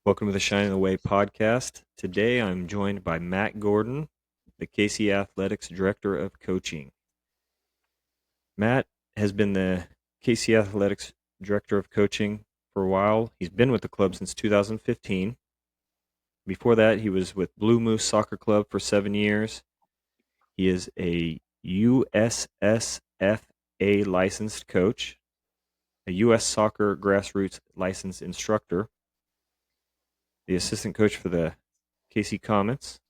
Welcome to the Shining the Way podcast. Today I'm joined by Matt Gordon, the KC Athletics Director of Coaching. Matt has been the KC Athletics Director of Coaching for a while. He's been with the club since 2015. Before that, he was with Blue Moose Soccer Club for 7 years. He is a USSFA licensed coach, a U.S. Soccer grassroots licensed instructor, the assistant coach for the KC Comets.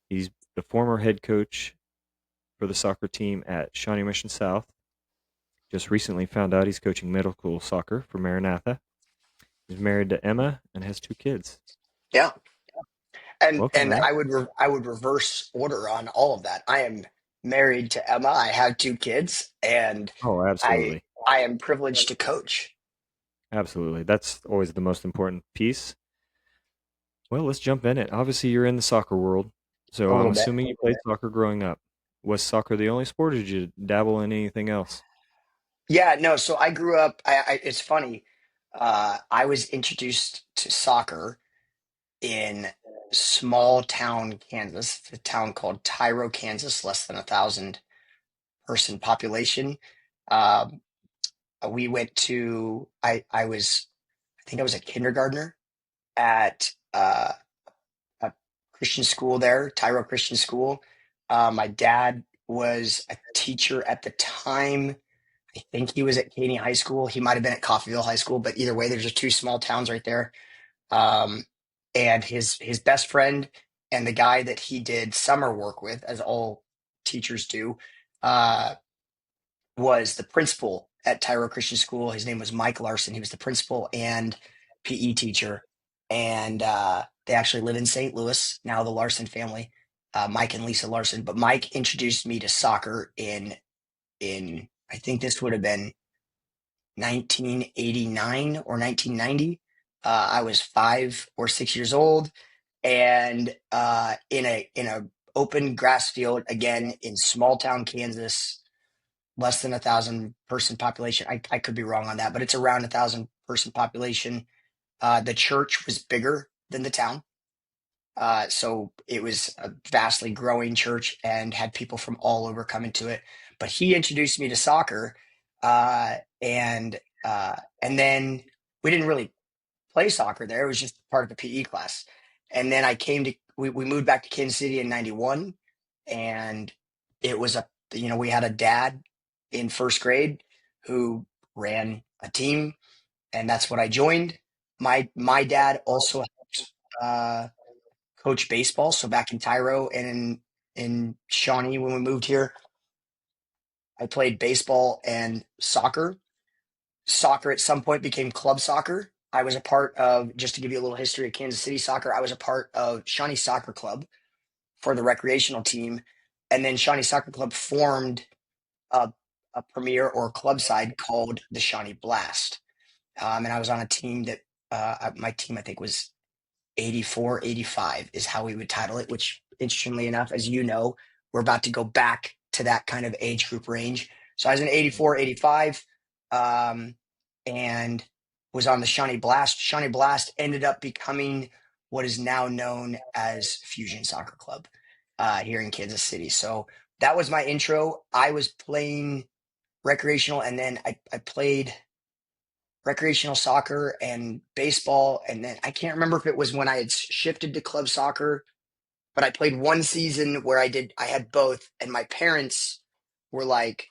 He's the former head coach for the soccer team at Shawnee Mission South. Just recently found out he's coaching middle school soccer for Maranatha. He's married to Emma and has 2 kids. Yeah. And Welcome, and Matt. I would reverse order on all of that. I am married to Emma. I have 2 kids, and Oh, I absolutely. I am privileged to coach. Absolutely. That's always the most important piece. Well, let's jump in it. Obviously, you're in the soccer world, A so I'm little bit. assuming you played soccer growing up. Was soccer the only sport, or did you dabble in anything else? Yeah, no, so I grew up it's funny. I was introduced to soccer in small town Kansas, a town called Tyro, Kansas, less than 1,000 person population. Um, we went to I think I was a kindergartner at a Christian school there, Tyro Christian School. My dad was a teacher at the time. I think he was at Caney High School. He might have been at Coffeyville High School, but either way, there's just 2 small towns right there. Um, and his best friend and the guy that he did summer work with, as all teachers do, uh, was the principal at Tyro Christian School. His name was Mike Larson. He was the principal and PE teacher, and they actually live in St. Louis now. The Larson family, Mike and Lisa Larson. But Mike introduced me to soccer in I think this would have been 1989 or 1990. I was 5 or 6 years old, and in a open grass field again in small town Kansas, less than 1,000 person population. I could be wrong on that, but it's around 1,000 person population. The church was bigger than the town. So it was a vastly growing church and had people from all over coming to it. But he introduced me to soccer, and then we didn't really play soccer there. It was just part of a PE class. And then we moved back to Kansas City in '91, and it was we had a dad in first grade who ran a team, and that's what I joined. My dad also helped coach baseball. So back in Tyro and in Shawnee when we moved here, I played baseball and soccer. Soccer at some point became club soccer. I was a part of, just to give you a little history of Kansas City soccer, I was a part of Shawnee Soccer Club for the recreational team. And then Shawnee Soccer Club formed a, a premier or club side called the Shawnee Blast. And I was on a team that my team, I think, was 84, 85 is how we would title it, which interestingly enough, as you know, we're about to go back to that kind of age group range. So I was in 84, 85, um, and was on the Shawnee Blast. Shawnee Blast ended up becoming what is now known as Fusion Soccer Club here in Kansas City. So that was my intro. I was playing recreational, and then I played recreational soccer and baseball. And then I can't remember if it was when I had shifted to club soccer, but I played one season where I had both. And my parents were like,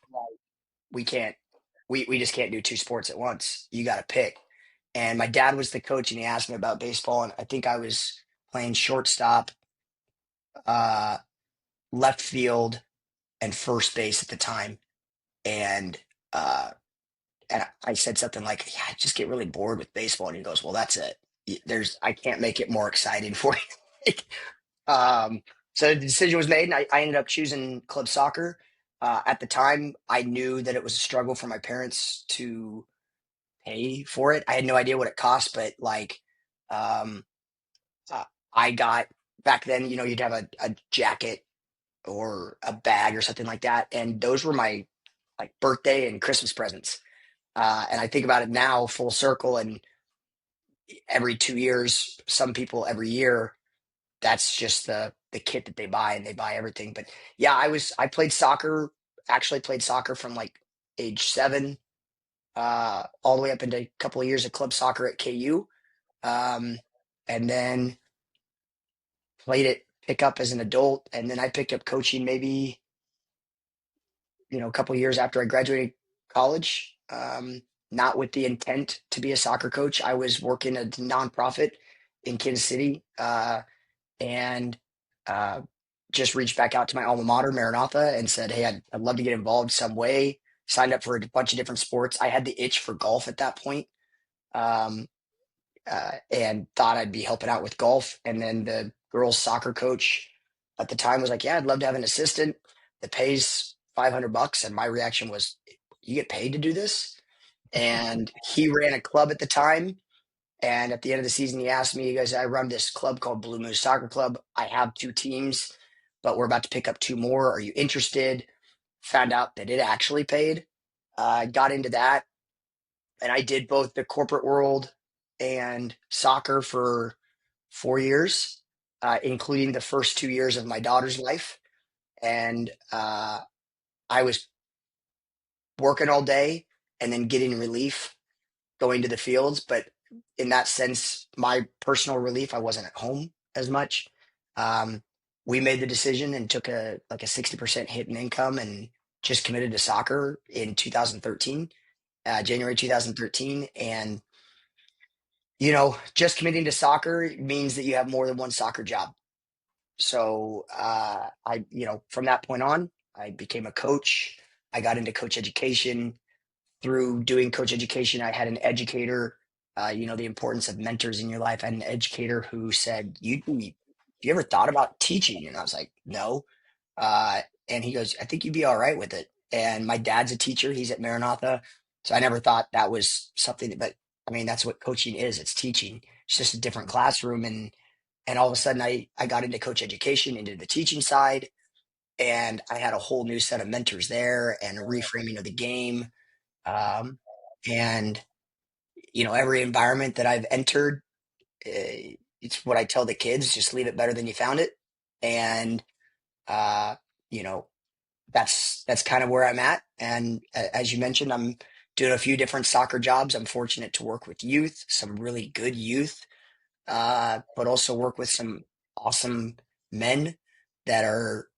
we can't, we just can't do 2 sports at once. You got to pick. And my dad was the coach and he asked me about baseball. And I think I was playing shortstop, uh, left field, and first base at the time. And, uh, and I said something like, "Yeah, I just get really bored with baseball." And he goes, "Well, that's it. I can't make it more exciting for you." um, so the decision was made, and I ended up choosing club soccer. At the time, I knew that it was a struggle for my parents to pay for it. I had no idea what it cost, but um, uh, I got back then. You'd have a jacket or a bag or something like that, and those were my like birthday and Christmas presents. And I think about it now full circle, and every 2 years, some people every year. That's just the kit that they buy, and they buy everything. But yeah, I played soccer. Actually, played soccer from like age 7 all the way up into a couple of years of club soccer at KU, and then played it pick up as an adult, and then I picked up coaching maybe a couple of years after I graduated college. Not with the intent to be a soccer coach. I was working at a nonprofit in Kansas City, and uh, just reached back out to my alma mater, Maranatha, and said, "Hey, I'd love to get involved some way." Signed up for a bunch of different sports. I had the itch for golf at that point, um, and thought I'd be helping out with golf. And then the girls' soccer coach at the time was like, "Yeah, I'd love to have an assistant that pays $500." And my reaction was, "You get paid to do this?" And he ran a club at the time. And at the end of the season, he asked me, he goes, "I run this club called Blue Moose Soccer Club. I have 2 teams, but we're about to pick up 2 more. Are you interested?" Found out that it actually paid. Got into that, and I did both the corporate world and soccer for 4 years, including the first 2 years of my daughter's life. And I was working all day and then getting relief going to the fields. But in that sense, my personal relief, I wasn't at home as much. Um, we made the decision and took a 60% hit in income, and just committed to soccer in 2013, January 2013. And just committing to soccer means that you have more than one soccer job. So from that point on, I became a coach. I got into coach education. Through doing coach education, I had an educator, the importance of mentors in your life. I had an educator who said, you ever thought about teaching? And I was like, no. And he goes, "I think you'd be all right with it." And my dad's a teacher. He's at Maranatha. So I never thought that was something but I mean, that's what coaching is. It's teaching. It's just a different classroom. And all of a sudden I got into coach education, into the teaching side. And I had a whole new set of mentors there, and a reframing of the game. Um, and every environment that I've entered, it's what I tell the kids: just leave it better than you found it. And uh, you know, that's kind of where I'm at. And as you mentioned, I'm doing a few different soccer jobs. I'm fortunate to work with youth, some really good youth, but also work with some awesome men that are,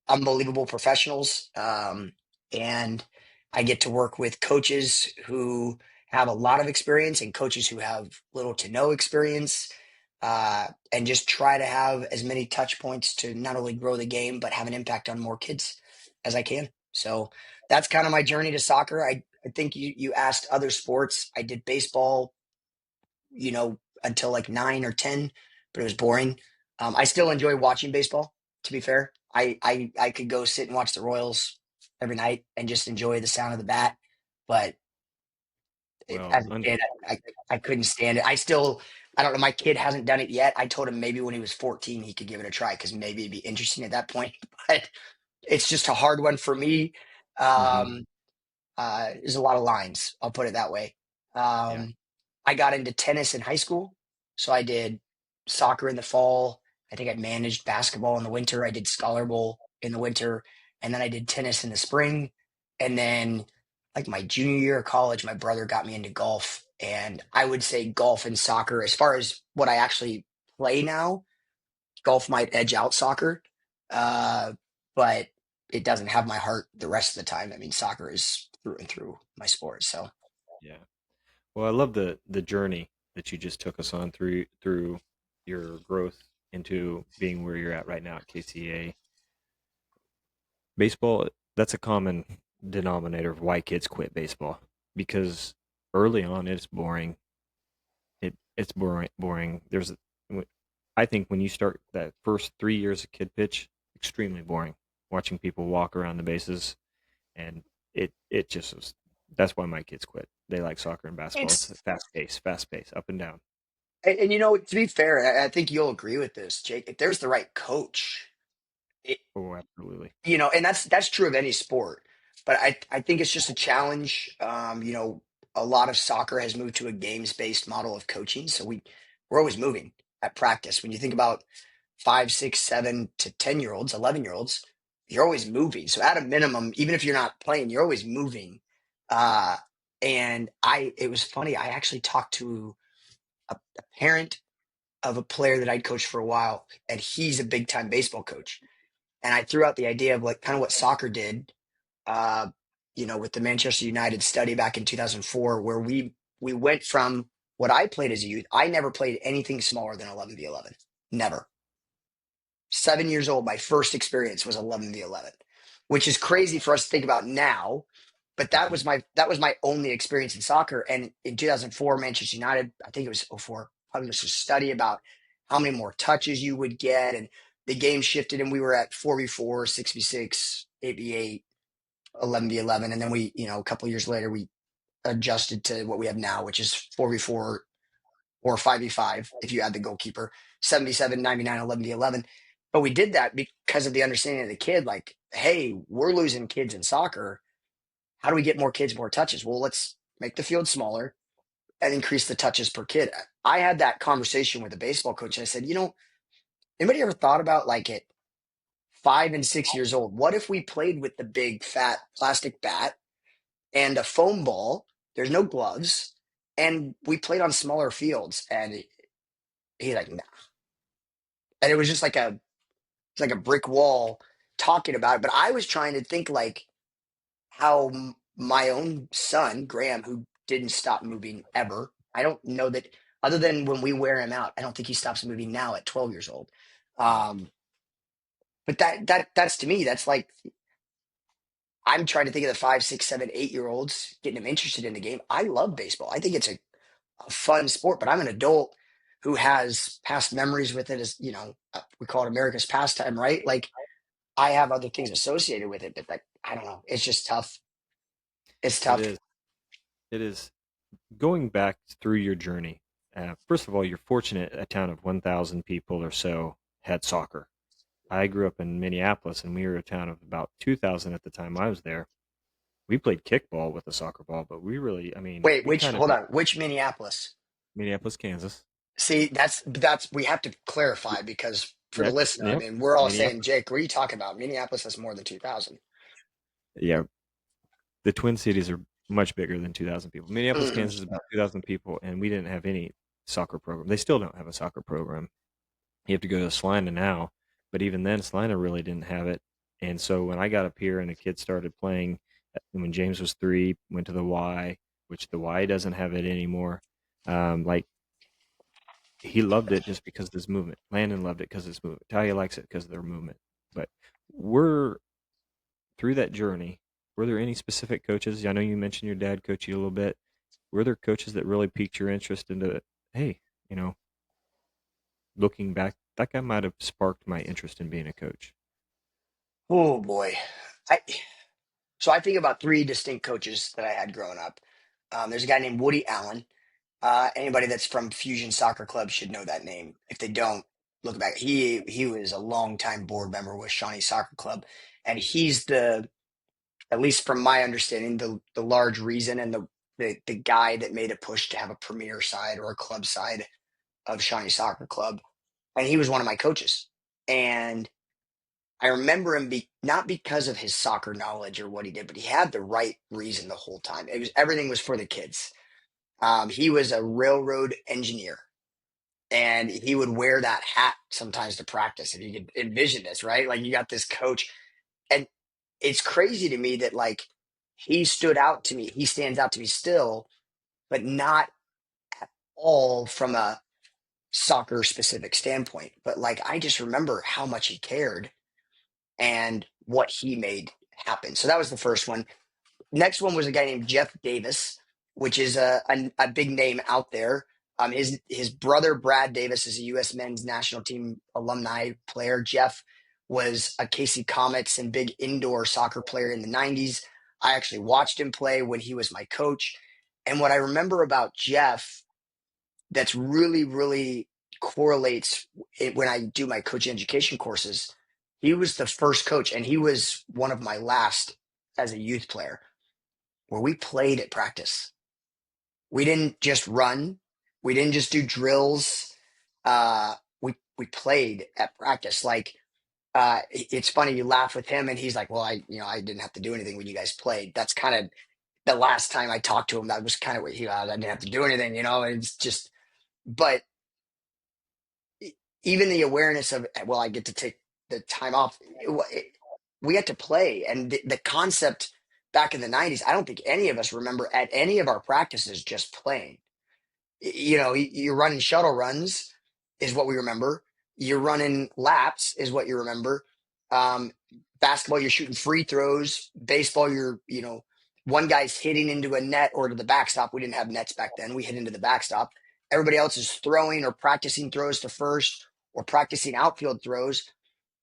unbelievable professionals. And I get to work with coaches who have a lot of experience, and coaches who have little to no experience, and just try to have as many touch points to not only grow the game, but have an impact on more kids as I can. So that's kind of my journey to soccer. I think you asked other sports. I did baseball, until like 9 or 10, but it was boring. I still enjoy watching baseball, to be fair. I could go sit and watch the Royals every night and just enjoy the sound of the bat. But Well, as a kid, I couldn't stand it. I don't know. My kid hasn't done it yet. I told him maybe when he was 14, he could give it a try, because maybe it'd be interesting at that point. But it's just a hard one for me. hmm Um, there's a lot of lines. I'll put it that way. yeah, Um, I got into tennis in high school, so I did soccer in the fall. I think I managed basketball in the winter. I did Scholar Bowl in the winter, and then I did tennis in the spring. And then, like my junior year of college, my brother got me into golf, and I would say golf and soccer, as far as what I actually play now, golf might edge out soccer, uh, but it doesn't have my heart the rest of the time. I mean, soccer is through and through my sport. So yeah. Well, I love the journey that you just took us on through your growth into being where you're at right now at KCA. Baseball, that's a common denominator of why kids quit baseball, because early on it's boring. It's boring. I think when you start that first 3 years of kid pitch, extremely boring. Watching people walk around the bases, and it just was. That's why my kids quit. They like soccer and basketball. It's it's, fast pace, up and down. and to be fair, I think you'll agree with this, Jake. If there's the right coach, it, Oh, absolutely. and that's true of any sport. But I think it's just a challenge. a lot of soccer has moved to a games-based model of coaching. So we're always moving at practice. When you think about 5, 6, 7 to 10-year-olds, 11-year-olds, you're always moving. So at a minimum, even if you're not playing, you're always moving. Uh, and it was funny. I actually talked to a parent of a player that I'd coached for a while, and he's a big time baseball coach. And I threw out the idea of like kind of what soccer did, uh, with the Manchester United study back in 2004, where we went from what I played as a youth. I never played anything smaller than 11v11, never. 7 years old, my first experience was 11v11, which is crazy for us to think about now. But that was my only experience in soccer. And in 2004, Manchester United, I think it was '04, published a study about how many more touches you would get, and the game shifted, and we were at 4v4, 6v6, 8v8, 11v11, and then a couple of years later, we adjusted to what we have now, which is 4v4 or 5v5 if you add the goalkeeper, 77, 99, 11v11. But we did that because of the understanding of the kid, like, hey, we're losing kids in soccer. How do we get more kids, more touches? Well, let's make the field smaller and increase the touches per kid. I had that conversation with a baseball coach, and I said, anybody ever thought about like at 5 and 6 years old, what if we played with the big fat plastic bat and a foam ball? There's no gloves, and we played on smaller fields. And he's like, nah. And it was just like a brick wall talking about it. But I was trying to think like how my own son, Graham, who didn't stop moving ever. I don't know that other than when we wear him out, I don't think he stops moving now at 12 years old. Um, but that's to me, that's like I'm trying to think of the 5, 6, 7, 8 year olds, getting them interested in the game. I love baseball. I think it's a fun sport, but I'm an adult who has past memories with it as, we call it America's pastime, right? Like I have other things associated with it, but like, I don't know. It's just tough. It's It tough. is. It is. Going back through your journey, first of all, you're fortunate a town of 1,000 people or so had soccer. I grew up in Minneapolis, and we were a town of about 2,000 at the time I was there. We played kickball with a soccer ball, but we really, I mean, Wait, we kind of hold on, which Minneapolis? Minneapolis, Kansas. See, that's we have to clarify because for the That, listener, I yep, mean, we're all saying, Minneapolis. Jake, what are you talking about? Minneapolis has more than 2,000. Yeah, the Twin Cities are much bigger than 2,000 people. Minneapolis, Mm. Kansas is about 2,000 people, and we didn't have any soccer program. They still don't have a soccer program. You have to go to Salina now, but even then, Salina really didn't have it. And so when I got up here and the kids started playing, when James was 3, went to the Y, which the Y doesn't have it anymore. Like he loved it just because of his movement. Landon loved it because of his movement. Talia likes it because of their movement. But we're through that journey. Were there any specific coaches? I know you mentioned your dad coached you a little bit. Were there coaches that really piqued your interest into, hey, you know, looking back, that guy might have sparked my interest in being a coach? Oh boy, I so I think about three distinct coaches that I had growing up. There's a guy named Woody Allen. Anybody that's from Fusion Soccer Club should know that name. If they don't, look back. He was a longtime board member with Shawnee Soccer Club, and he's at least from my understanding, the large reason and the guy that made a push to have a premier side or a club side of Shawnee Soccer Club. And he was one of my coaches. And I remember him not because of his soccer knowledge or what he did, but he had the right reason the whole time. Everything was for the kids. He was a railroad engineer, and he would wear that hat sometimes to practice. If you could envision this, right? Like you got this coach, and it's crazy to me that like he stood out to me. He stands out to me still, but not at all from a soccer specific standpoint. But like I just remember how much he cared and what he made happen. So that was the first one. Next one was a guy named Jeff Davis, which is a big name out there. His brother Brad Davis is a U.S. men's national team alumni player. Jeff was a KC Comets and big indoor soccer player in the '90s. I actually watched him play when he was my coach. And what I remember about Jeff that's really, really correlates when I do my coaching education courses, he was the first coach, and he was one of my last as a youth player where we played at practice. We didn't just run. We didn't just do drills. We played at practice. Like it's funny, you laugh with him and he's like, well, I didn't have to do anything when you guys played. That's kind of the last time I talked to him. That was kind of what I didn't have to do anything, it's just, but even the awareness of, well, I get to take the time off. We had to play. And the concept back in the 90s, I don't think any of us remember at any of our practices just playing. You're running shuttle runs is what we remember. You're running laps is what you remember. Um, Basketball, you're shooting free throws. Baseball, one guy's hitting into a net or to the backstop. We didn't have nets back then. We hit into the backstop. Everybody else is throwing or practicing throws to first or practicing outfield throws.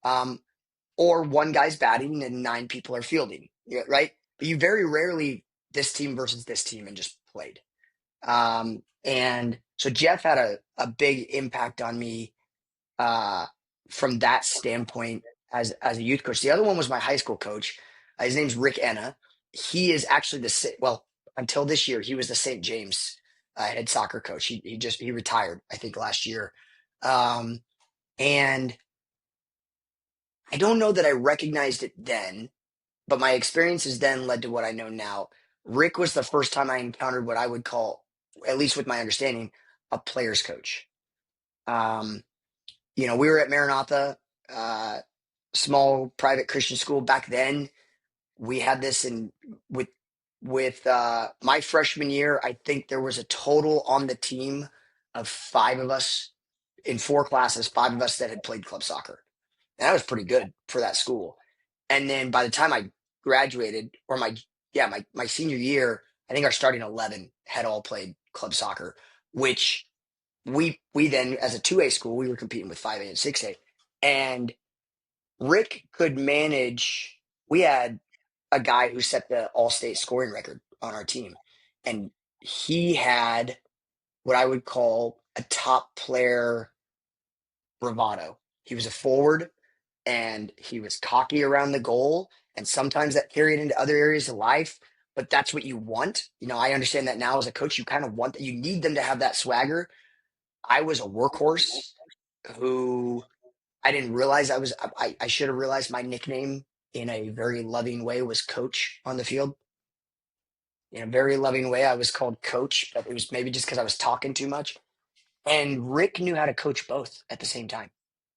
Um, or one guy's batting and nine people are fielding, right? But you very rarely this team versus this team and just played. And so Jeff had a big impact on me uh, from that standpoint as a youth coach. The other one was my high school coach. His name's Rick Enna. He is actually well, until this year, he was the St. James head soccer coach. He retired, I think, last year. Um, and I don't know that I recognized it then, but my experiences then led to what I know now. Rick was the first time I encountered what I would call, at least with my understanding, a player's coach. Um, we were at Maranatha, uh, small private Christian school back then. We had this in with my freshman year. I think there was a total on the team of five of us in four classes, five of us that had played club soccer. And that was pretty good for that school. And then by the time I graduated, or my senior year, I think our starting 11 had all played club soccer, which we then, as a 2A school, we were competing with 5A and 6A. And Rick could manage. We had a guy who set the all-state scoring record on our team, and he had what I would call a top player bravado. He was a forward, and he was cocky around the goal, and sometimes that carried into other areas of life. But that's what you want. I understand that now as a coach, you kind of want that. You need them to have that swagger. I was a workhorse who I didn't realize I should have realized my nickname in a very loving way was coach on the field. In a very loving way, I was called coach, but it was maybe just because I was talking too much. And Rick knew how to coach both at the same time.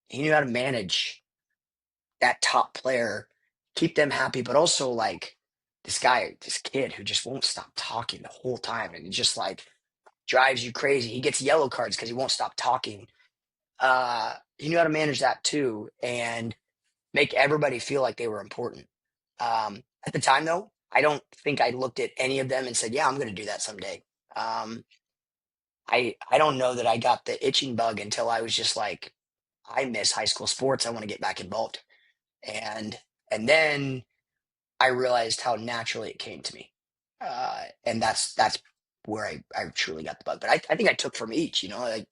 He knew how to manage that top player, keep them happy, but also like this kid who just won't stop talking the whole time. And it just like drives you crazy. He gets yellow cards because he won't stop talking. He knew how to manage that too. And make everybody feel like they were important. At the time, though, I don't think I looked at any of them and said, "Yeah, I'm going to do that someday." Um, I don't know that I got the itching bug until I was just like, I miss high school sports. I want to get back involved, and and then I realized how naturally it came to me, and that's where I truly got the bug. But I think I took from each. Like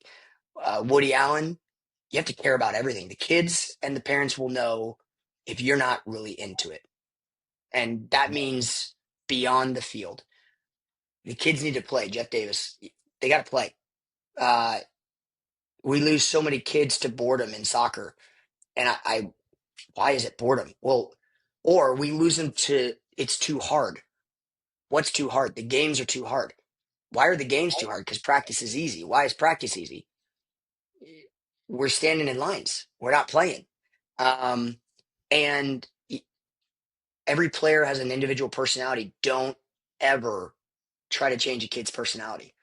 Woody Allen, you have to care about everything. The kids and the parents will know if you're not really into it. And that means beyond the field. The kids need to play. Jeff Davis, they got to play. Uh, we lose so many kids to boredom in soccer. And why is it boredom? Well, or we lose them to it's too hard. What's too hard? The games are too hard. Why are the games too hard? Because practice is easy. Why is practice easy? We're standing in lines. We're not playing. Um, and every player has an individual personality. Don't ever try to change a kid's personality.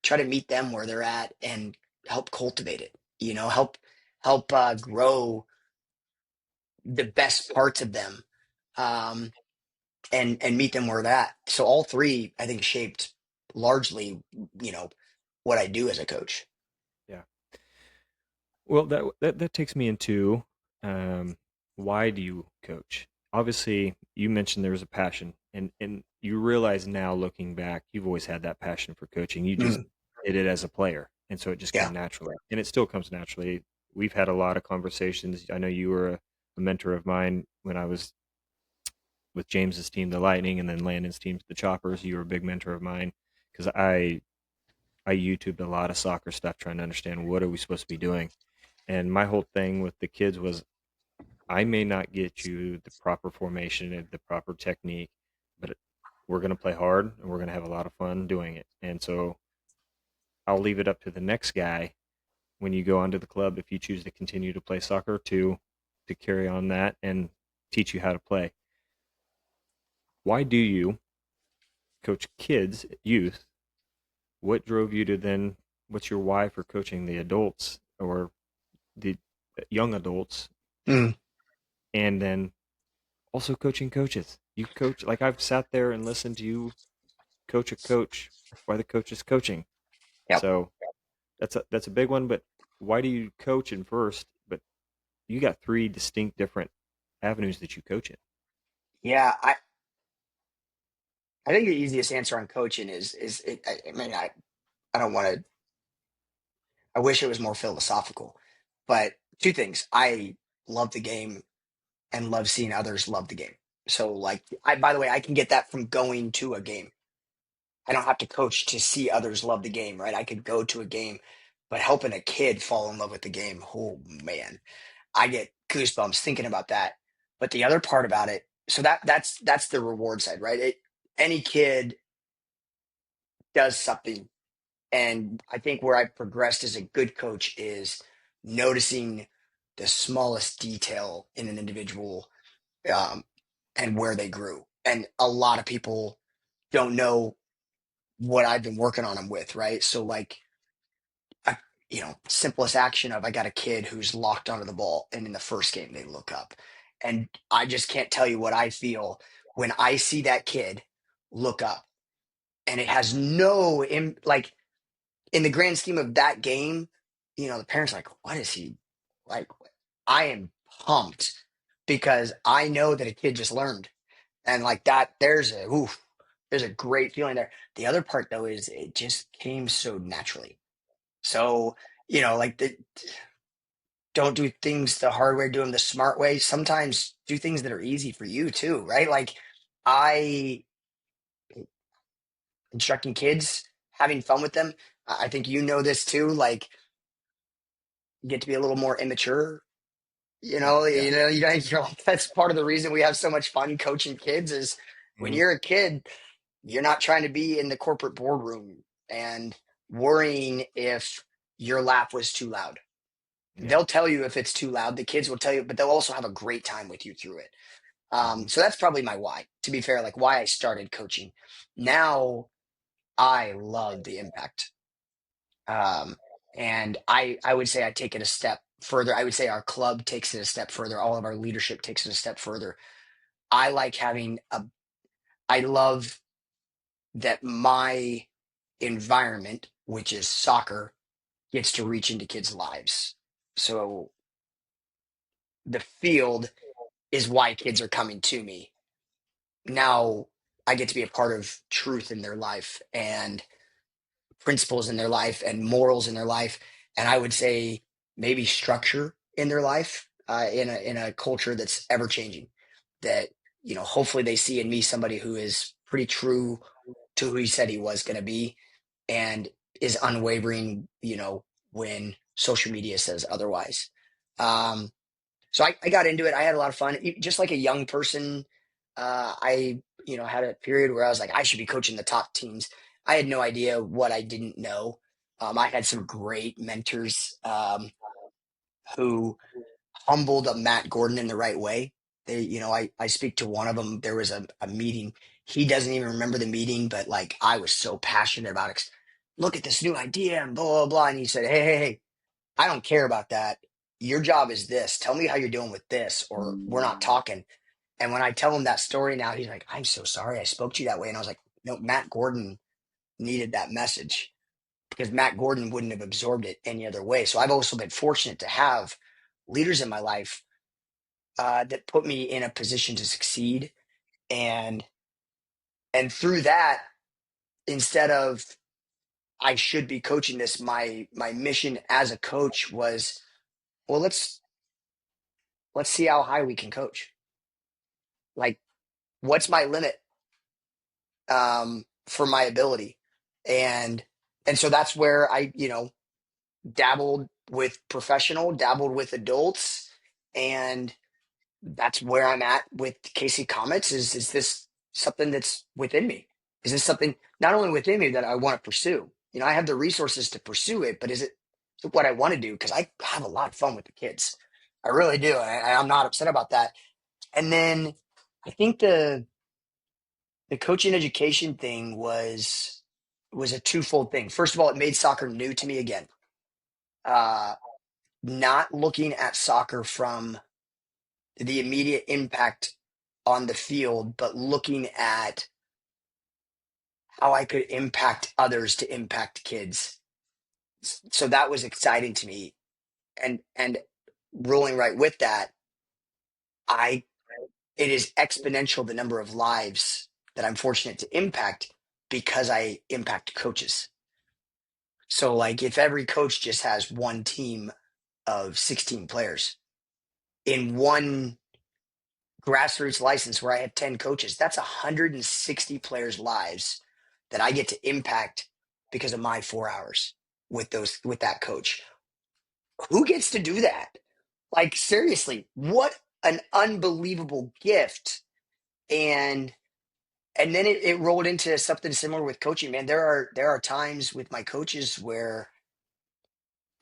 Try to meet them where they're at and help cultivate it. Help grow the best parts of them, um, and meet them where they're at. So all three, I think, shaped largely, you know, what I do as a coach. Yeah. Well, that takes me into um, why do you coach? Obviously, you mentioned there was a passion, and you realize now, looking back, you've always had that passion for coaching. You just Mm, did it as a player, and so it just came yeah. naturally, and it still comes naturally. We've had a lot of conversations. I know you were a mentor of mine when I was with James's team, the Lightning, and then Landon's team, the Choppers. You were a big mentor of mine because I YouTubed a lot of soccer stuff trying to understand what are we supposed to be doing. And my whole thing with the kids was I may not get you the proper formation and the proper technique, but we're going to play hard and we're going to have a lot of fun doing it. And so I'll leave it up to the next guy when you go onto the club if you choose to continue to play soccer to carry on that and teach you how to play. Why do you coach kids, youth? What drove you to then? What's your why for coaching the adults or the young adults, Mm, and then also coaching coaches? You coach like I've sat there and listened to you coach a coach while the coach is coaching. yep. So that's a big one. But why do you coach in first? But you got three distinct different avenues that you coach in. Yeah, I think the easiest answer on coaching is I mean I don't want to. I wish it was more philosophical, but two things. I love the game and love seeing others love the game. So like I by the way, I can get that from going to a game. I don't have to coach to see others love the game, right? I could go to a game, but helping a kid fall in love with the game, oh man, I get goosebumps thinking about that. But the other part about it, so that's the reward side, right? Any kid does something, and I think where I've progressed as a good coach is noticing the smallest detail in an individual, um, and where they grew. And a lot of people don't know what I've been working on them with, right? So like, I, simplest action of I got a kid who's locked onto the ball, and in the first game they look up, and I just can't tell you what I feel when I see that kid look up, and it has no like in the grand scheme of that game, the parents are like, what is he like? I am pumped because I know that a kid just learned, and like that, there's a great feeling there. The other part though is it just came so naturally. So, like don't do things the hard way, do them the smart way. Sometimes do things that are easy for you too, right? Like I instructing kids, having fun with them. I think you know this too. Like you get to be a little more immature. Yeah. That's part of the reason we have so much fun coaching kids is when Hmm. you're a kid, you're not trying to be in the corporate boardroom and worrying if your laugh was too loud. Yeah. They'll tell you if it's too loud. The kids will tell you, but they'll also have a great time with you through it. Hmm. So that's probably my why, to be fair, like why I started coaching. Now I love the impact. Um, and I would say I take it a step further. I would say our club takes it a step further. All of our leadership takes it a step further. I like I love that my environment, which is soccer, gets to reach into kids' lives. So the field is why kids are coming to me. Now I get to be a part of truth in their life and principles in their life and morals in their life. And I would say maybe structure in their life, in a culture that's ever changing. That hopefully they see in me somebody who is pretty true to who he said he was going to be, and is unwavering. When social media says otherwise. Um, so I got into it. I had a lot of fun. Just like a young person, I had a period where I was like, I should be coaching the top teams. I had no idea what I didn't know. I had some great mentors, who humbled a Matt Gordon in the right way. I speak to one of them. There was a meeting. He doesn't even remember the meeting, but like I was so passionate about it. Look at this new idea and blah blah blah. And he said, "Hey, hey, hey, I don't care about that. Your job is this. Tell me how you're doing with this, or we're not talking." And when I tell him that story now, he's like, "I'm so sorry I spoke to you that way." And I was like, "No, Matt Gordon needed that message because Matt Gordon wouldn't have absorbed it any other way." So I've also been fortunate to have leaders in my life, that put me in a position to succeed, and through that, instead of I should be coaching this, my mission as a coach was, well, let's see how high we can coach. Like, what's my limit, for my ability? And And so that's where I, dabbled with professional, dabbled with adults, and that's where I'm at with KC Comets. Is this something that's within me? Is this something not only within me that I want to pursue? I have the resources to pursue it, but is it what I want to do? Because I have a lot of fun with the kids. I really do. I'm not upset about that. And then I think the coaching education thing was a twofold thing. First of all, it made soccer new to me again. Uh, Not looking at soccer from the immediate impact on the field, but looking at how I could impact others to impact kids. So that was exciting to me. And rolling right with that, I it is exponential the number of lives that I'm fortunate to impact because I impact coaches. So like if every coach just has one team of 16 players in one grassroots license where I have 10 coaches, that's 160 players' lives that I get to impact because of my 4 hours with that coach. Who gets to do that? Like seriously, what an unbelievable gift. And then it rolled into something similar with coaching, man. There are times with my coaches where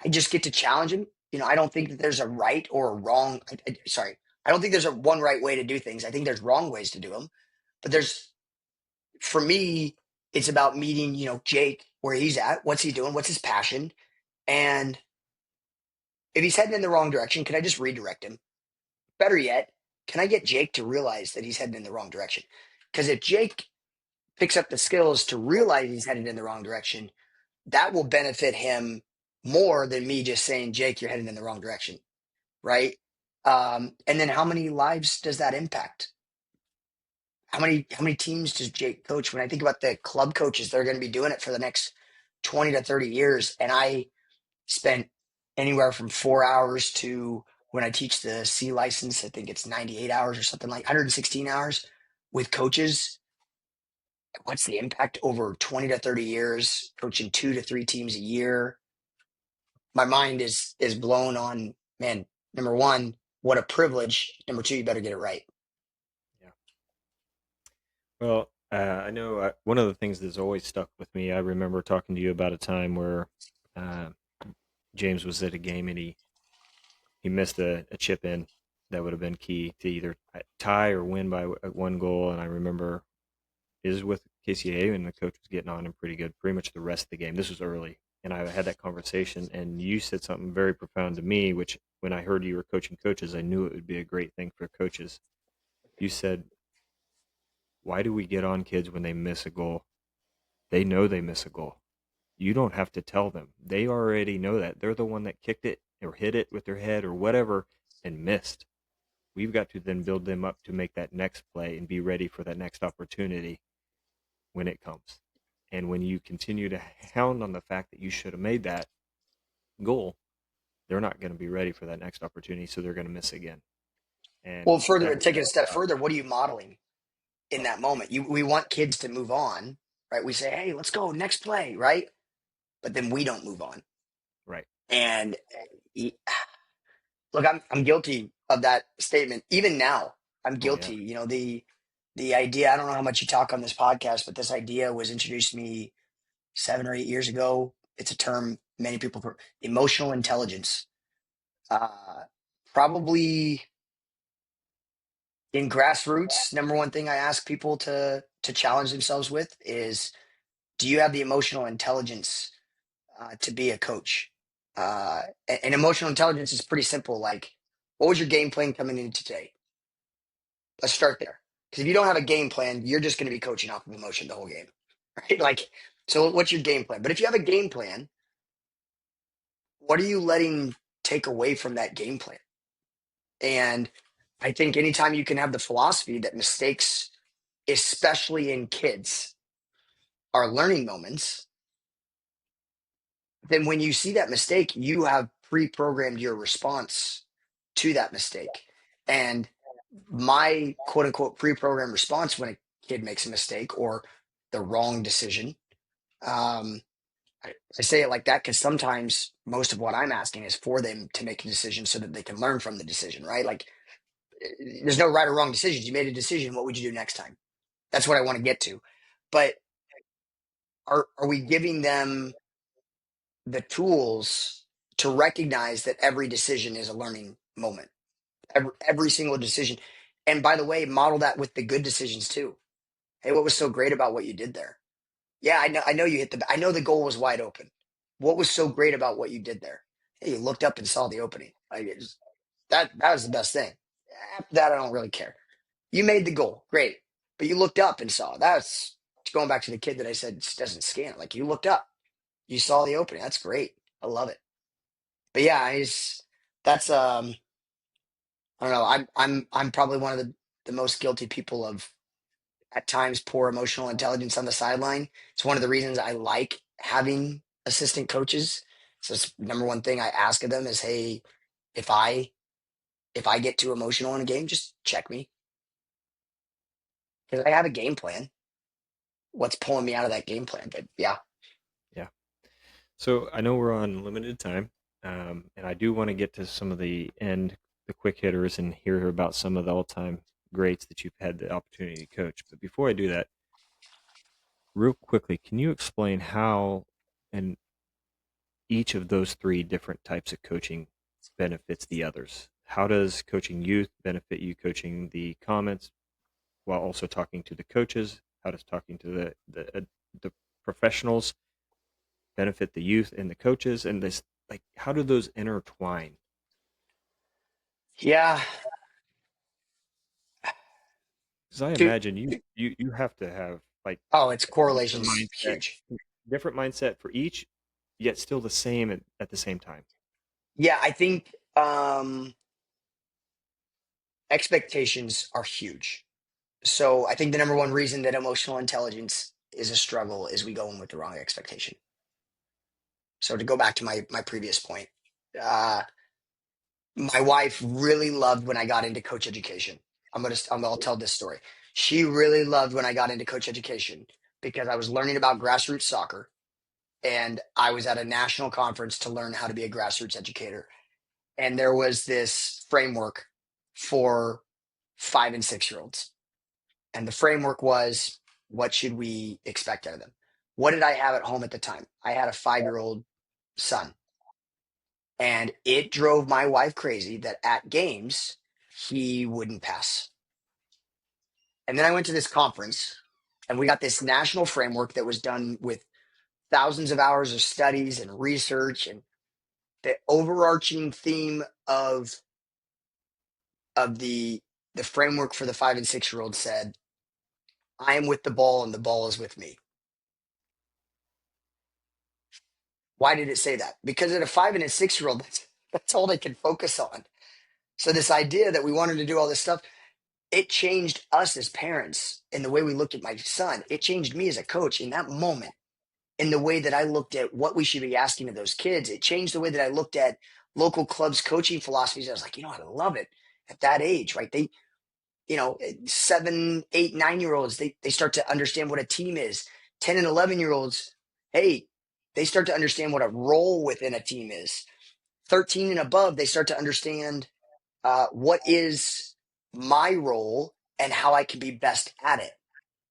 I just get to challenge them. I don't think that there's a right or a wrong. Sorry, I don't think there's a one right way to do things. I think there's wrong ways to do them. But for me, it's about meeting, Jake where he's at. What's he doing? What's his passion? And if he's heading in the wrong direction, can I just redirect him? Better yet, can I get Jake to realize that he's heading in the wrong direction? Because if Jake picks up the skills to realize he's headed in the wrong direction, that will benefit him more than me just saying, Jake, you're heading in the wrong direction. Right. And then how many lives does that impact? How many teams does Jake coach? When I think about the club coaches, they're going to be doing it for the next 20 to 30 years. And I spent anywhere from 4 hours to when I teach the C license, I think it's 98 hours or something like 116 hours with coaches. What's the impact over 20 to 30 years, coaching 2 to 3 teams a year? My mind is blown on, man, number one, what a privilege. Number two, you better get it right. Yeah. Well, I know one of the things that's always stuck with me. I remember talking to you about a time where uh, James was at a game and he missed a chip in that would have been key to either tie or win by one goal. And I remember is with KCA, and the coach was getting on him pretty good pretty much the rest of the game. This was early, and I had that conversation, and you said something very profound to me, which when I heard you were coaching coaches, I knew it would be a great thing for coaches. You said, why do we get on kids when they miss a goal? They know they miss a goal. You don't have to tell them. They already know that. They're the one that kicked it or hit it with their head or whatever and missed. We've got to then build them up to make that next play and be ready for that next opportunity when it comes. And when you continue to hound on the fact that you should have made that goal, they're not going to be ready for that next opportunity, so they're going to miss again. Well, And further, that, take it a step further, what are you modeling in oh, that moment? We want kids to move on, right? We say, hey, let's go, next play, right? But then we don't move on. right. And e- look, I'm guilty of that statement. Even now, I'm Oh, yeah. guilty. The idea, I don't know how much you talk on this podcast, but this idea was introduced to me 7 or 8 years ago. It's a term many people emotional intelligence. Uh, Probably in grassroots, number one thing I ask people to challenge themselves with is, do you have the emotional intelligence to be a coach? And emotional intelligence is pretty simple. Like, what was your game plan coming into today? Let's start there. Because if you don't have a game plan, you're just going to be coaching off of emotion the whole game, right? Like, so what's your game plan? But if you have a game plan, what are you letting take away from that game plan? And I think anytime you can have the philosophy that mistakes, especially in kids, are learning moments, then when you see that mistake, you have pre-programmed your response to that mistake. And my quote unquote pre-programmed response when a kid makes a mistake or the wrong decision, um, I say it like that because sometimes most of what I'm asking is for them to make a decision so that they can learn from the decision, right? Like there's no right or wrong decisions. You made a decision. What would you do next time? That's what I want to get to. But are we giving them the tools to recognize that every decision is a learning moment? Every single decision. And by the way, model that with the good decisions too. Hey, what was so great about what you did there? Yeah, I know you hit I know the goal was wide open. What was so great about what you did there? Hey, you looked up and saw the opening. Like that was the best thing. After that, I don't really care. You made the goal, great, but you looked up and saw. That's going back to the kid that I said doesn't scan it. Like you looked up, you saw the opening. That's great. I love it. But yeah, that's I don't know. I'm probably one of the most guilty people of at times poor emotional intelligence on the sideline. It's one of the reasons I like having assistant coaches. So it's number one thing I ask of them is, hey, if I if I get too emotional in a game, just check me because I have a game plan. What's pulling me out of that game plan? But yeah, Yeah. So I know we're on limited time, and I do want to get to some of the quick hitters, and hear about some of the all-time greats that you've had the opportunity to coach. But before I do that, real quickly, can you explain how and each of those three different types of coaching benefits the others? How does coaching youth benefit you coaching the Comets while also talking to the coaches? How does talking to the professionals benefit the youth and the coaches? And this, like, how do those intertwine? yeah. Because I To, imagine you have to have like oh, its a correlation's mindset, huge. different mindset for each, yet still the same at the same time. Yeah, I think expectations are huge. So I think the number one reason that emotional intelligence is a struggle is we go in with the wrong expectation. So to go back to my previous point, uh, my wife really loved when I got into coach education. I'll tell this story. She really loved when I got into coach education because I was learning about grassroots soccer and I was at a national conference to learn how to be a grassroots educator. And there was this framework for 5 and 6 year olds. And the framework was, what should we expect out of them? What did I have at home at the time? I had a 5 year old son. And it drove my wife crazy that at games, he wouldn't pass. And then I went to this conference and we got this national framework that was done with thousands of hours of studies and research. And the overarching theme of the framework for the 5 and 6 year old said, I am with the ball and the ball is with me. Why did it say that? Because at a 5 and 6 year old, that's all they can focus on. So this idea that we wanted to do all this stuff, it changed us as parents in the way we looked at my son. It changed me as a coach in that moment, in the way that I looked at what we should be asking of those kids. It changed the way that I looked at local clubs coaching philosophies. I was like, I love it at that age, right? They, 7, 8, 9 year olds, they start to understand what a team is. 10 and 11 year olds, hey, they start to understand what a role within a team is. 13 and above, they start to understand what is my role and how I can be best at it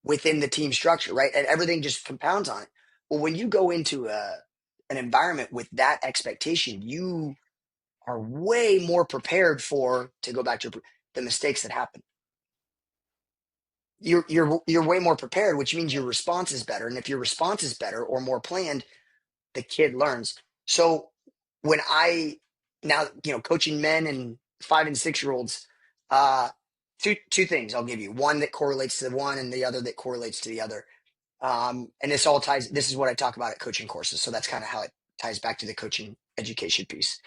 within the team structure, right? And everything just compounds on it. Well, when you go into an environment with that expectation, you are way more prepared for, to go back to the mistakes that happen. You're way more prepared, which means your response is better. And if your response is better or more planned, the kid learns. So when I now, coaching men and 5 and 6 year olds, uh, two things I'll give you. One that correlates to the one and the other that correlates to the other. And this all ties, this is what I talk about at coaching courses. So that's kind of how it ties back to the coaching education piece.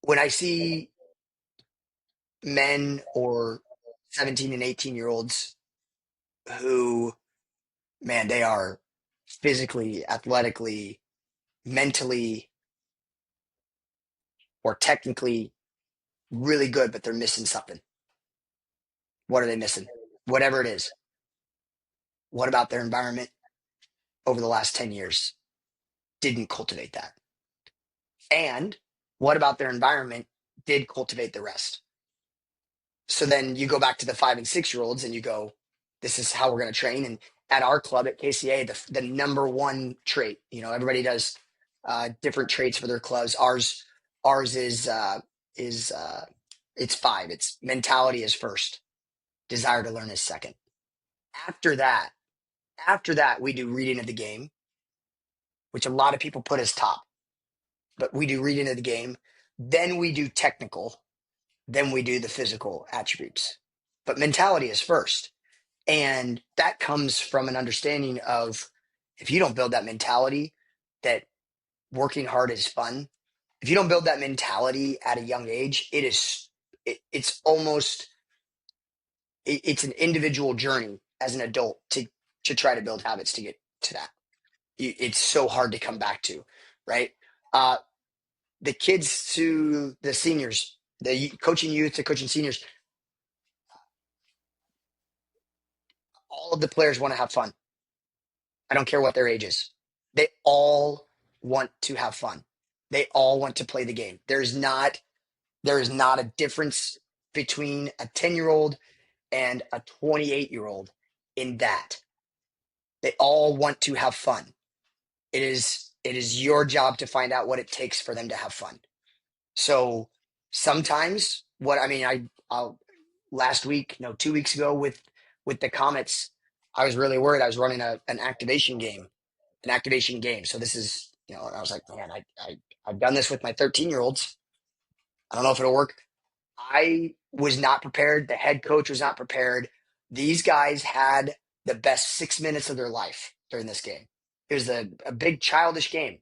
When I see men or 17 and 18 year olds who, man, they are physically, athletically, mentally, or technically really good, but they're missing something. What are they missing? Whatever it is. What about their environment? over the last 10 years didn't cultivate that. And what about their environment did cultivate the rest? So then you go back to the 5 and 6 year olds and you go, this is how we're going to train. And at our club at KCA, the number one trait, everybody does different traits for their clubs. Ours is it's five. It's mentality is first, desire to learn is second. After that, we do reading of the game, which a lot of people put as top, but we do reading of the game. Then we do technical. Then we do the physical attributes. But mentality is first. And that comes from an understanding of if you don't build that mentality that working hard is fun, if you don't build that mentality at a young age, it's almost it's an individual journey as an adult to try to build habits to get to that. It's so hard to come back to, right? Uh, the kids to the seniors, the coaching youth to coaching seniors, all of the players want to have fun. I don't care what their age is. They all want to have fun. They all want to play the game. There is not a difference between a 10-year-old and a 28-year-old in that. They all want to have fun. It is your job to find out what it takes for them to have fun. So sometimes I'll last week, no, 2 weeks ago with the Comets, I was really worried. I was running an activation game. So this is, I was like, man, I've done this with my 13-year-olds. I don't know if it'll work. I was not prepared. The head coach was not prepared. These guys had the best 6 minutes of their life during this game. It was a big childish game.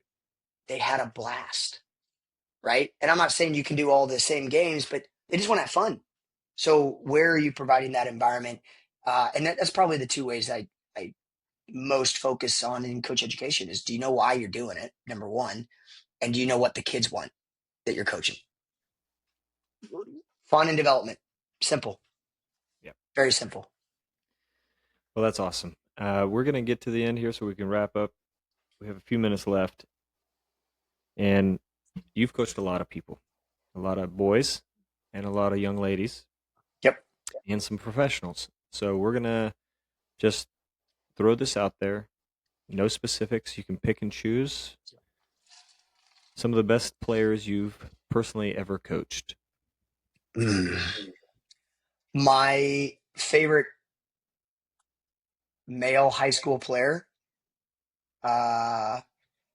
They had a blast, right? And I'm not saying you can do all the same games, but they just want to have fun. So where are you providing that environment? And that's probably the two ways I most focus on in coach education is, do you know why you're doing it? Number one. And do you know what the kids want that you're coaching? Fun and development. Simple. Yeah. Very simple. Well, that's awesome. We're going to get to the end here so we can wrap up. We have a few minutes left. And you've coached a lot of people, a lot of boys and a lot of young ladies. Yep. And some professionals. So we're going to just throw this out there. No specifics. You can pick and choose some of the best players you've personally ever coached. My favorite male high school player,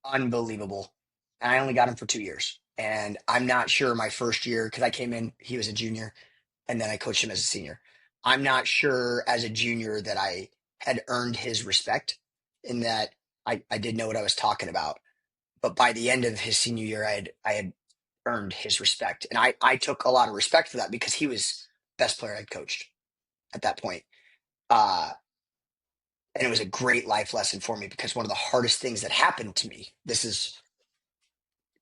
unbelievable. And I only got him for 2 years. And I'm not sure my first year, because I came in, he was a junior, and then I coached him as a senior. I'm not sure as a junior that I had earned his respect in that I did know what I was talking about. But by the end of his senior year, I had earned his respect. And I took a lot of respect for that because he was best player I'd coached at that point. And it was a great life lesson for me because one of the hardest things that happened to me, this is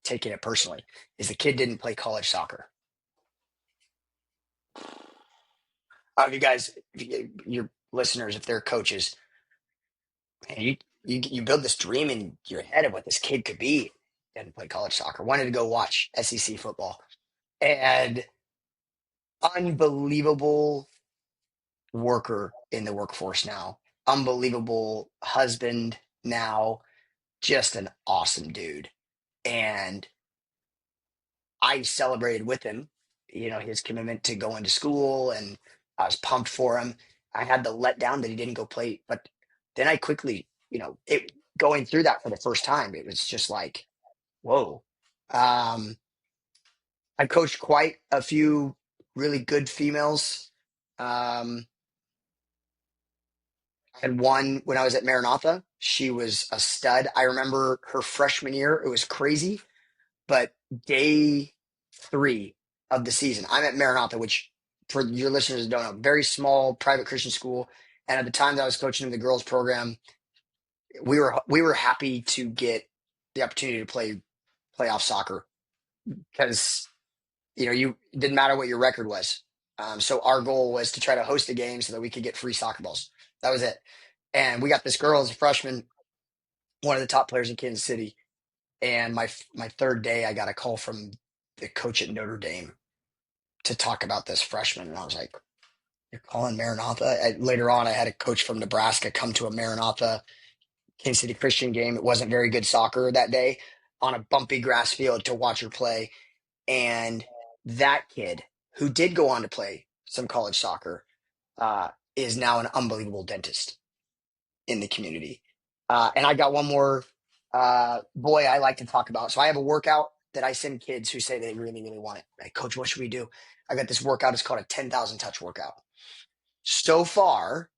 taking it personally, is the kid didn't play college soccer. If you guys, your listeners, if they're coaches, man, you build this dream in your head of what this kid could be. Didn't play college soccer. Wanted to go watch SEC football, and unbelievable worker in the workforce now. Unbelievable husband now. Just an awesome dude. And I celebrated with him, his commitment to going to school, and I was pumped for him. I had the letdown that he didn't go play, but then I quickly, it going through that for the first time, it was just like, whoa. I coached quite a few really good females. Um, I had one when I was at Maranatha. She was a stud. I remember her freshman year. It was crazy. But day 3 of the season, I'm at Maranatha, which for your listeners who don't know, very small private Christian school. And at the time that I was coaching in the girls program, we were happy to get the opportunity to play playoff soccer because you it didn't matter what your record was. So our goal was to try to host a game so that we could get free soccer balls. That was it. And we got this girl as a freshman. one of the top players in Kansas City. And my third day, I got a call from the coach at Notre Dame to talk about this freshman, and I was like, "You're calling Maranatha?" Later on, I had a coach from Nebraska come to a Maranatha Kansas City Christian game. It wasn't very good soccer that day on a bumpy grass field to watch her play, and that kid who did go on to play some college soccer is now an unbelievable dentist in the community. And I got one more boy I like to talk about. So I have a workout that I send kids who say they really, really want it. Like, Coach, what should we do? I got this workout. It's called a 10,000 touch workout. So far,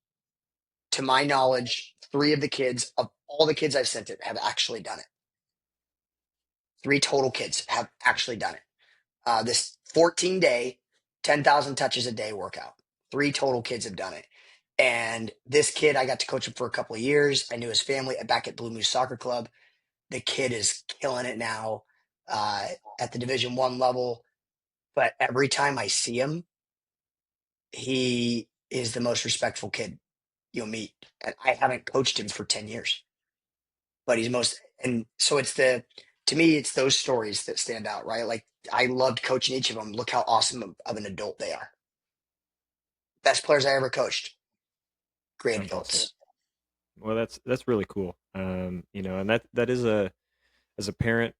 to my knowledge, three of the kids, of all the kids I've sent it, have actually done it. Three total kids have actually done it. This 14-day, 10,000 touches a day workout. Three total kids have done it. And this kid, I got to coach him for a couple of years. I knew his family back at Blue Moose Soccer Club. The kid is killing it now uh, at the Division I level. But every time I see him, he is the most respectful kid you'll meet. And I haven't coached him for 10 years, but he's most, and so to me, it's those stories that stand out, right? Like, I loved coaching each of them. Look how awesome of an adult they are. Best players I ever coached, great That's awesome. adults. Well, that's really cool. And that is as a parent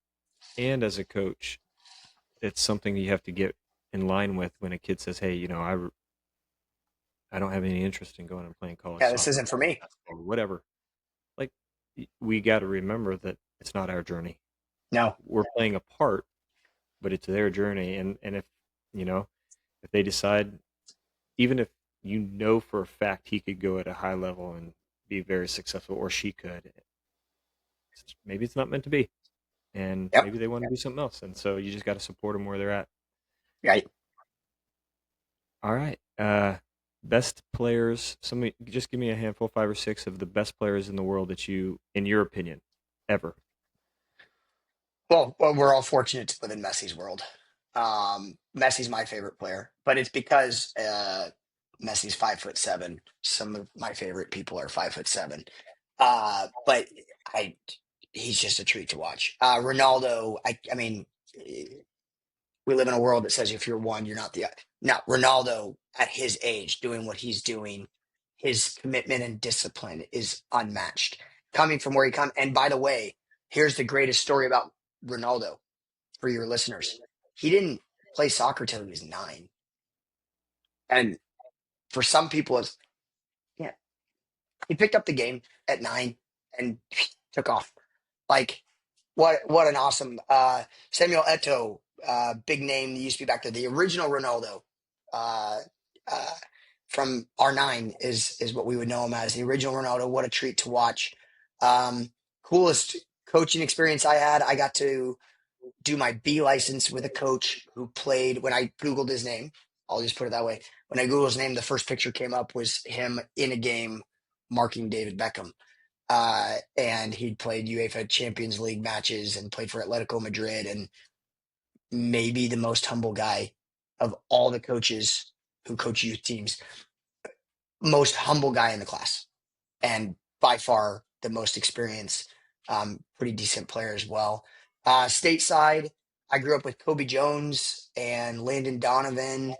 and as a coach, it's something you have to get in line with when a kid says, "Hey, I don't have any interest in going and playing college Yeah, this soccer, isn't for me. or whatever." Like, we got to remember that it's not our journey. No. We're playing a part, but it's their journey. And if you know if they decide, even if for a fact he could go at a high level and be very successful, or she could, maybe it's not meant to be, and Yep. maybe they want to do something else. And so you just got to support them where they're at. Right. All right. Best players. Somebody just give me a handful, five or six of the best players in the world that in your opinion, ever. Well, we're all fortunate to live in Messi's world. Messi's my favorite player, but it's because Messi's 5'7". Some of my favorite people are 5'7". But I, he's just a treat to watch. Ronaldo. I mean, we live in a world that says if you're one, you're not the other. Now, Ronaldo at his age, doing what he's doing, his commitment and discipline is unmatched. Coming from where he come, and by the way, here's the greatest story about Ronaldo for your listeners. He didn't play soccer till he was 9, and for some people, it's yeah, he picked up the game at 9 and took off. Like, what an awesome Samuel Eto'o, big name. He used to be back there. The original Ronaldo uh, uh, from R9 is what we would know him as. The original Ronaldo. What a treat to watch. Coolest coaching experience I had. I got to do my B license with a coach who played when I Googled his name. I'll just put it that way. When I Googled his name, the first picture came up was him in a game marking David Beckham. And he'd played UEFA Champions League matches and played for Atletico Madrid, and maybe the most humble guy of all the coaches who coach youth teams, most humble guy in the class, and by far the most experienced, pretty decent player as well. Stateside, I grew up with Kobe Jones and Landon Donovan,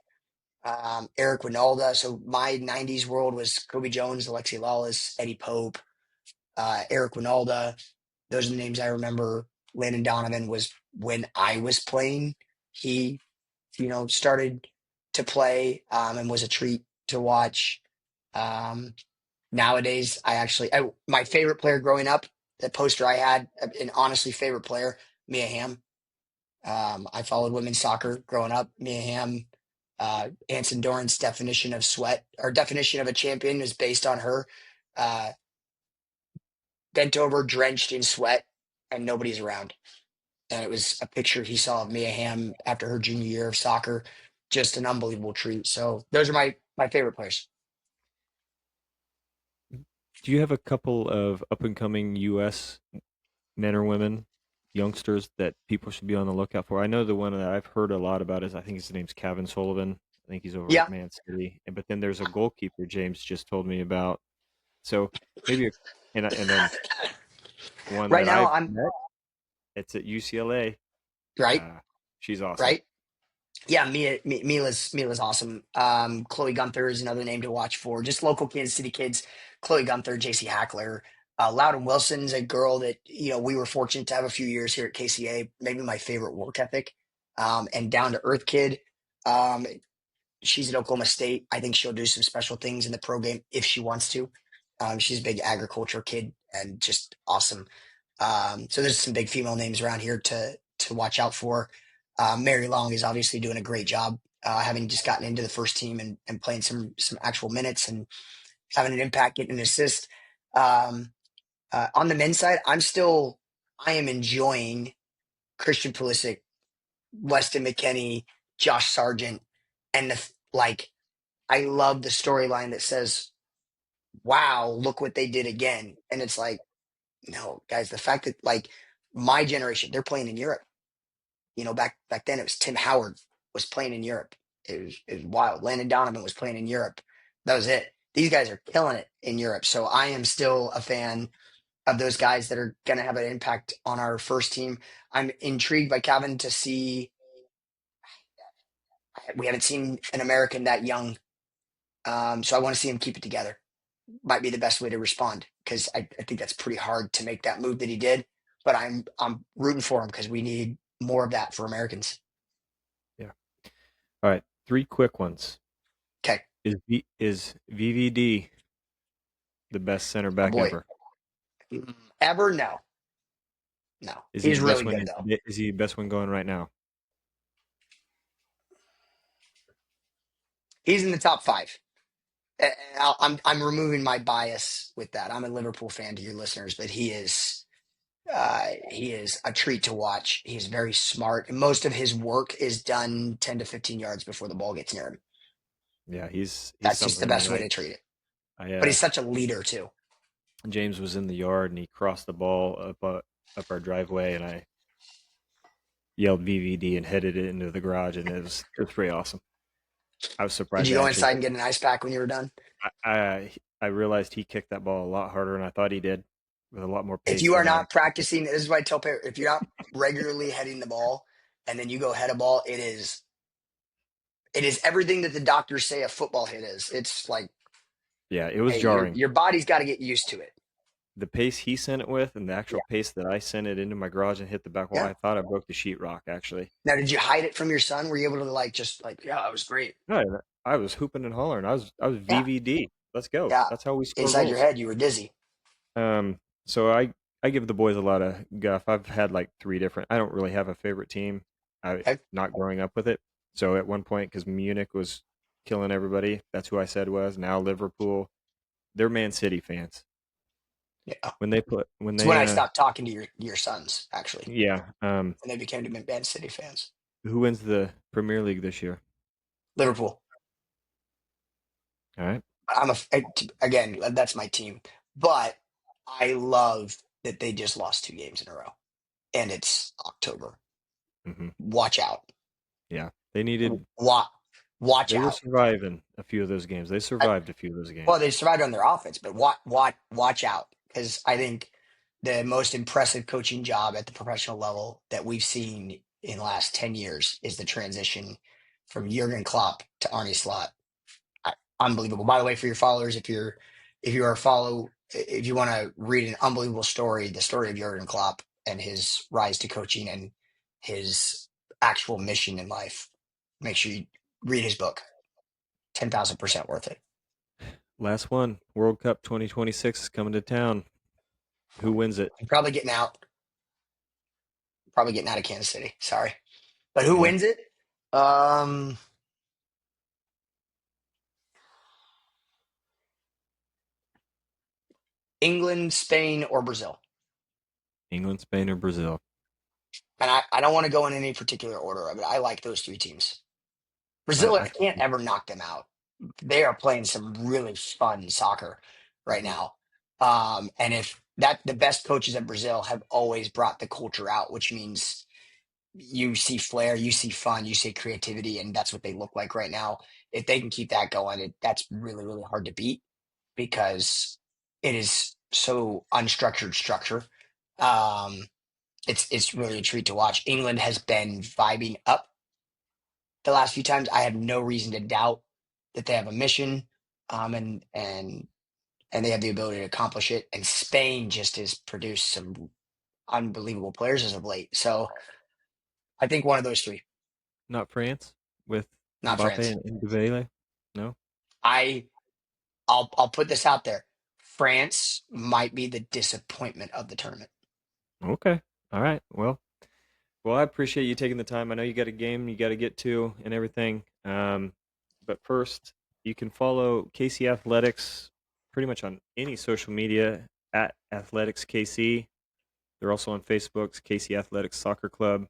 Eric Winalda. So my 90s world was Kobe Jones, Alexi Lawless, Eddie Pope, Eric Winalda. Those are the names I remember. Landon Donovan was when I was playing. He, started to play and was a treat to watch. Um, Nowadays, my favorite player growing up, the poster I had, an honestly favorite player, Mia Hamm. I followed women's soccer growing up. Mia Hamm, Anson Dorrance' definition of sweat or definition of a champion is based on her. Uh, Bent over, drenched in sweat, and nobody's around. And it was a picture he saw of Mia Hamm after her junior year of soccer. Just an unbelievable treat. So those are my favorite players. Do you have a couple of up and coming U.S. men or women, youngsters that people should be on the lookout for? I know the one that I've heard a lot about is, I think his name's Kevin Sullivan. I think he's over at Yeah. Man City. But then there's a goalkeeper James just told me about. So maybe, and then one Right that now, I've I'm met. It's at UCLA. right, Uh, she's awesome. right. Yeah, Mila's awesome. Chloe Gunther is another name to watch for. Just local Kansas City kids. Chloe Gunther, JC Hackler, Loudon Wilson's a girl that we were fortunate to have a few years here at KCA. Maybe my favorite work ethic, and down to earth kid. Um, she's at Oklahoma State. I think she'll do some special things in the pro game if she wants to. She's a big agriculture kid and just awesome. So there's some big female names around here to watch out for. Mary Long is obviously doing a great job, having just gotten into the first team and playing some actual minutes and having an impact, getting an assist. Um, on the men's side, I am enjoying Christian Pulisic, Weston McKennie, Josh Sargent, and I love the storyline that says, "Wow, look what they did again," and it's like, no, guys, the fact that my generation, they're playing in Europe. Back then it was Tim Howard was playing in Europe. It was wild. Landon Donovan was playing in Europe. That was it. These guys are killing it in Europe. So I am still a fan of those guys that are going to have an impact on our first team. I'm intrigued by Kevin to see. We haven't seen an American that young, so I want to see him keep it together. Might be the best way to respond because I think that's pretty hard to make that move that he did. But I'm rooting for him because we need more of that for Americans. Yeah. All right. Three quick ones. Okay. Is VVD the best center Oh back boy. ever? Ever? No. No. Is he He's the best really one? good though. Is he the best one going right now? He's in the top five. I'm removing my bias with that. I'm a Liverpool fan to your listeners, but he is a treat to watch. He's very smart. And most of his work is done 10 to 15 yards before the ball gets near him. Yeah, he's That's just the something. best way to treat it. I But he's such a leader too. James was in the yard and he crossed the ball up our driveway, and I yelled VVD and headed it into the garage, and it was pretty awesome. I was Did surprised you I go actually inside hit. and get an ice pack when you were done? I realized he kicked that ball a lot harder than I thought he did, with a lot more If pace you are than I not expected. practicing, this is what I tell parents, if you're not regularly heading the ball and then you go head a ball, it is everything that the doctors say a football hit is. It's like, Yeah, it was hey, your jarring. your body's got to get used to it. The pace he sent it with and the Yeah. actual pace that I sent it into my garage and hit the back wall, Yeah. I thought I broke the sheetrock, actually. Now, did you hide it from your son? Were you able to yeah, that was great. No, I was hooping and hollering. I was Yeah. VVD. Let's go. Yeah. That's how we score Inside your goals. head, you were dizzy. So I give the boys a lot of guff. I've had like three different. I don't really have a favorite team. I Okay. not growing up with it. So at one point, because Munich was killing everybody, that's who I said was. Now Liverpool, they're Man City fans. Yeah. When It's when they I stopped talking to your sons, actually, yeah. and they became to Man City fans. Who wins the Premier League this year? Liverpool. All right. Again, that's my team. But I love that they just lost 2 games in a row. And it's October. Hmm. Watch out. Yeah, they needed. Watch, watch They were out. surviving a few of those games. They survived a few of those Well, games. they survived on their offense, but watch out because I think the most impressive coaching job at the professional level that we've seen in the last 10 years is the transition from Jurgen Klopp to Arne Slot. Unbelievable. By the way, for your followers, if you want to read an unbelievable story, the story of Jurgen Klopp and his rise to coaching and his actual mission in life, make sure you read his book. 10,000% worth it. Last one, World Cup 2026 is coming to town. Who wins it? I'm probably getting out of Kansas City. Sorry. But who Yeah, wins it? Um, England, Spain, or Brazil. England, Spain, or Brazil. And I don't want to go in any particular order, but I like those three teams. I, Brazil, I I can't ever knock them out. They are playing some really fun soccer right mhm. now. And if that the best coaches in Brazil have always brought the culture out, which means you see flair, you see fun, you see creativity, and that's what they look like right now. If they can keep that going, that's really, really hard to beat because it is so unstructured structure. Um, it's really a treat to watch. England has been vibing up the last few times. I have no reason to doubt that they have a mission, and they have the ability to accomplish it. And Spain just has produced some unbelievable players as of late. So I think one of those three, Not France with not Mbappe France. and Dembele? No? I I'll put this out there. France might be the disappointment of the tournament. Okay. All right. Well, I appreciate you taking the time. I know you got a game you got to get to and everything. But first, you can follow KC Athletics pretty much on any social media at Athletics KC. They're also on Facebook's KC Athletics Soccer Club.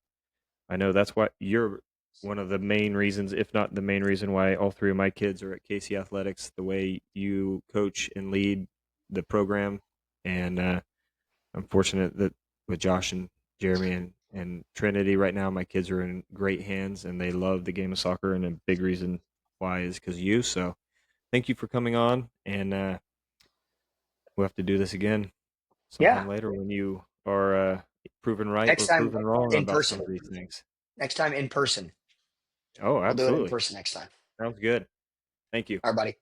I know that's why you're one of the main reasons, if not the main reason, why all three of my kids are at KC Athletics. The way you coach and lead the program, and I'm fortunate that with Josh and Jeremy and Trinity right now, my kids are in great hands and they love the game of soccer. And a big reason why is because of you. So thank you for coming on, and we'll have to do this again Yeah, sometime later when you are proven right next or time proven wrong in about some person. of these things. Next time in person. Oh, We'll do it in absolutely. person next time. Sounds good. Thank you. All right, buddy.